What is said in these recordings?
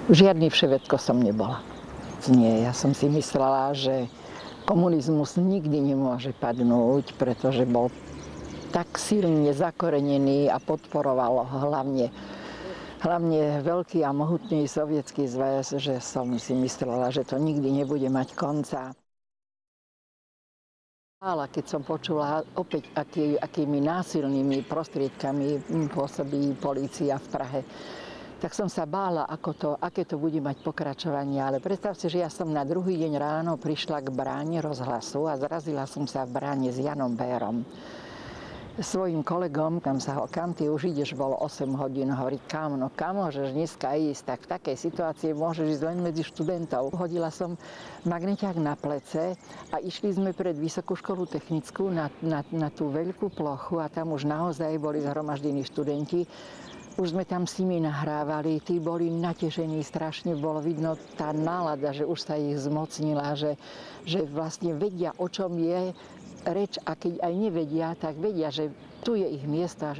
Žiadny vševedko som nebola. Nie, ja som si myslela, že komunizmus nikdy nemôže padnúť, pretože bol tak silne zakorenený a podporoval hlavne veľký a mohutný sovietský zväz, že som si myslela, že to nikdy nebude mať konca. Ale keď som počula opäť, akými násilnými prostriedkami pôsobí polícia v Prahe, tak som sa bála, aké to bude mať pokračovanie. Ale predstav si, že ja som na druhý deň ráno prišla k bráne rozhlasu a zrazila som sa v bráne s Janom Bérom. Svojím kolegom, kam ty už ideš, bolo 8 hodín, hovorí, kam môžeš dneska ísť, tak v takej situácii môžeš ísť len medzi študentov. Hodila som magneťák na plece a išli sme pred Vysokú školu technickú na tú veľkú plochu a tam už naozaj boli zhromaždení študenti. Už sme tam s nimi nahrávali, tí boli natešení, strašne bolo vidno tá nálada, že už sa ich zmocnila, že vlastne vedia, o čom je reč a keď aj nevedia, tak vedia, že tu je ich miesto.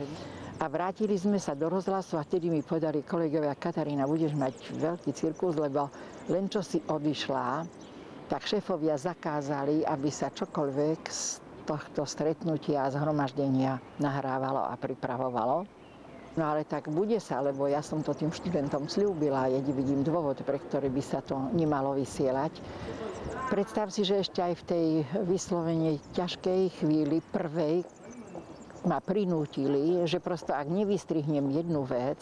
A vrátili sme sa do rozhlasu a vtedy mi povedali kolegovia, Katarína, budeš mať veľký cirkus, lebo len čo si odišla, tak šéfovia zakázali, aby sa čokoľvek z tohto stretnutia a zhromaždenia nahrávalo a pripravovalo. No ale tak bude sa, lebo ja som to tým študentom sľúbila a ja nevidím dôvod, pre ktorý by sa to nemalo vysielať. Predstav si, že ešte aj v tej vyslovene ťažkej chvíli prvej ma prinútili, že prosto ak nevystrihnem jednu vec,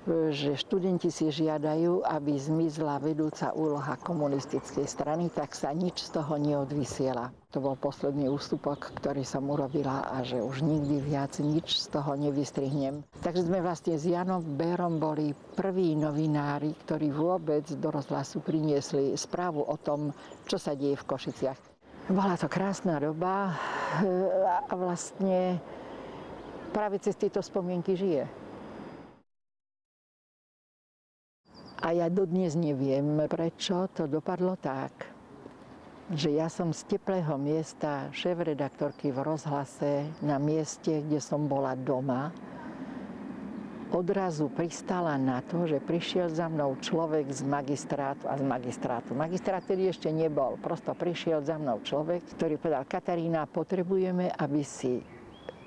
že študenti si žiadajú, aby zmizla vedúca úloha komunistickej strany, tak sa nič z toho neodvysiela. To bol posledný ústupok, ktorý som urobila a že už nikdy viac nič z toho nevystrihnem. Takže sme vlastne s Janom Bérom boli prví novinári, ktorí vôbec do rozhlasu priniesli správu o tom, čo sa deje v Košiciach. Bola to krásna doba a vlastne práve cez tieto spomienky žije. A ja dodnes neviem, prečo to dopadlo tak, že ja som z teplého miesta šéfredaktorky v rozhlase na mieste, kde som bola doma, odrazu pristala na to, že prišiel za mnou človek z magistrátu a z magistrátu. Magistrát tedy ešte nebol, prosto prišiel za mnou človek, ktorý povedal, Katarína, potrebujeme, aby si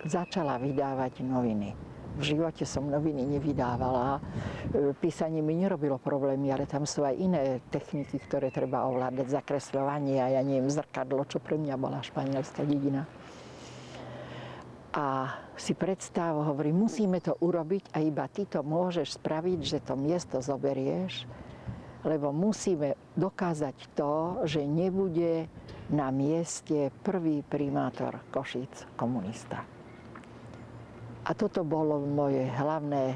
začala vydávať noviny. V živote som noviny nevydávala. Písanie mi nerobilo problémy, ale tam sú aj iné techniky, ktoré treba ovládať. Zakresľovanie a ja neviem, zrkadlo, čo pre mňa bola španielská dedina. A si predstav, hovorí, musíme to urobiť a iba ty to môžeš spraviť, že to miesto zoberieš, lebo musíme dokázať to, že nebude na mieste prvý primátor Košíc komunista. A toto bolo moje hlavná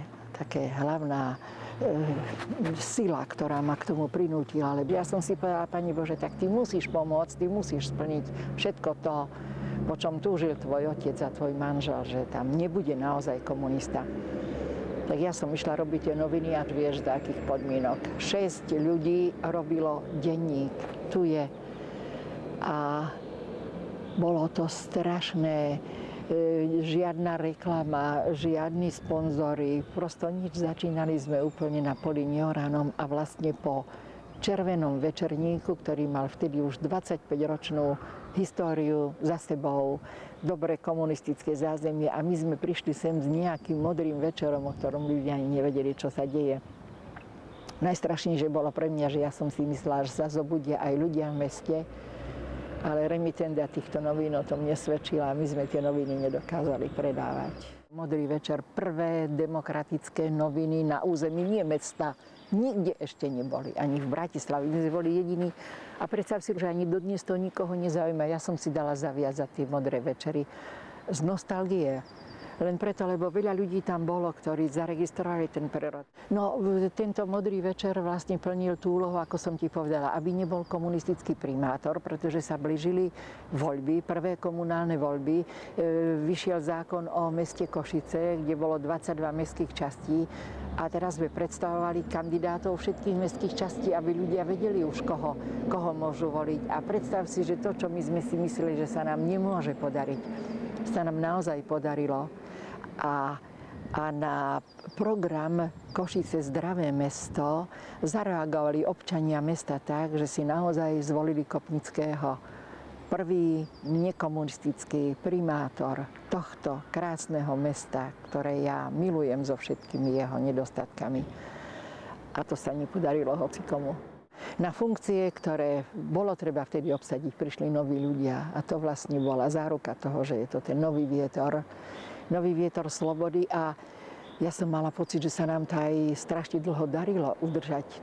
sila, ktorá ma k tomu prinútila. Lebo ja som si povedala, Pani Bože, tak ty musíš pomôcť, ty musíš splniť všetko to, po čom túžil tvoj otec a tvoj manžel, že tam nebude naozaj komunista. Tak ja som išla robiť tie noviny a vieš, z akých podmienok. 6 ľudí robilo denník. Tu je. A bolo to strašné. Žiadna reklama, žiadni sponzori, prosto nič. Začínali sme úplne na poli neoranom a vlastne po Červenom večerníku, ktorý mal vtedy už 25-ročnú históriu za sebou, dobre komunistické zázemie a my sme prišli sem s nejakým modrým večerom, o ktorom ľudia ani nevedeli, čo sa deje. Najstrašnejšie bolo pre mňa, že ja som si myslela, že sa zobudia aj ľudia v meste, ale remitenda týchto novín o tom nesvedčila a my sme tie noviny nedokázali predávať. Modrý večer, prvé demokratické noviny na území nie mesta, nikde ešte neboli, ani v Bratislave, my sme boli jediní. A predstav si, že ani dodnes to nikoho nezaujíma. Ja som si dala zaviazať tie modré večery z nostalgie. Len preto, lebo veľa ľudí tam bolo, ktorí zaregistrovali ten prerod. No, tento modrý večer vlastne plnil tú úlohu, ako som ti povedala, aby nebol komunistický primátor, pretože sa blížili voľby, prvé komunálne voľby. Vyšiel zákon o meste Košice, kde bolo 22 mestských častí. A teraz sme predstavovali kandidátov všetkých mestských častí, aby ľudia vedeli už, koho môžu voliť. A predstav si, že to, čo my sme si mysleli, že sa nám nemôže podariť, sa nám naozaj podarilo. A na program Košice zdravé mesto zareagovali občania mesta tak, že si naozaj zvolili Kopnického. Prvý nekomunistický primátor tohto krásneho mesta, ktoré ja milujem so všetkými jeho nedostatkami. A to sa nepodarilo hocikomu. Na funkcie, ktoré bolo treba vtedy obsadiť, prišli noví ľudia. A to vlastne bola záruka toho, že je to ten nový vietor slobody. A ja som mala pocit, že sa nám to aj strašne dlho darilo udržať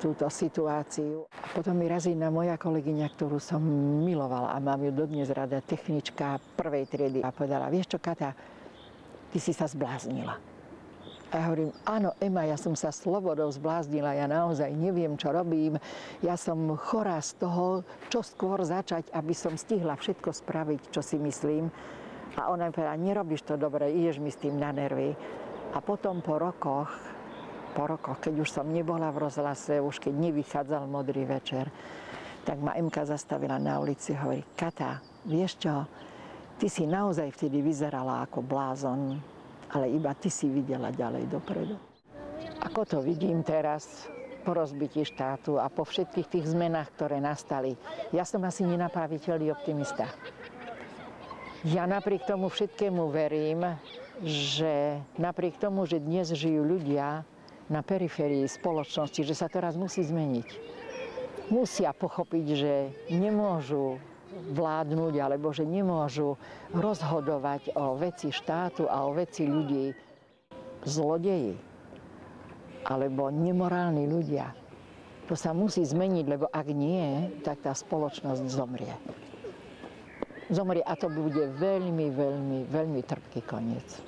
túto situáciu. A potom mi raz jedna moja kolegyňa, ktorú som milovala a mám ju dodnes rada, technička prvej triedy, a povedala: vieš čo, Kata, ty si sa zbláznila. A ja hovorím: áno, Ema, ja som sa slobodou zbláznila, ja naozaj neviem, čo robím. Ja som chorá z toho, čo skôr začať, aby som stihla všetko spraviť, čo si myslím. A ona mi povedala: nerobíš to dobre, ideš mi s tým na nervy. A potom po rokoch, keď už som nebola v rozhlase, už keď nevychádzal Modrý večer, tak ma Emka zastavila na ulici a hovorí: Kata, vieš čo, ty si naozaj vtedy vyzerala ako blázon, ale iba ty si videla ďalej dopredu. Ako to vidím teraz po rozbití štátu a po všetkých tých zmenách, ktoré nastali, ja som asi nenapraviteľný optimista. Ja napriek tomu všetkému verím, že napriek tomu, že dnes žijú ľudia na periférii spoločnosti, že sa to raz musí zmeniť. Musia pochopiť, že nemôžu vládnuť, alebo že nemôžu rozhodovať o veci štátu a o veci ľudí zlodeji alebo nemorálni ľudia. To sa musí zmeniť, lebo ak nie, tak tá spoločnosť zomrie. Zomrie a to bude veľmi, veľmi, veľmi trpký koniec.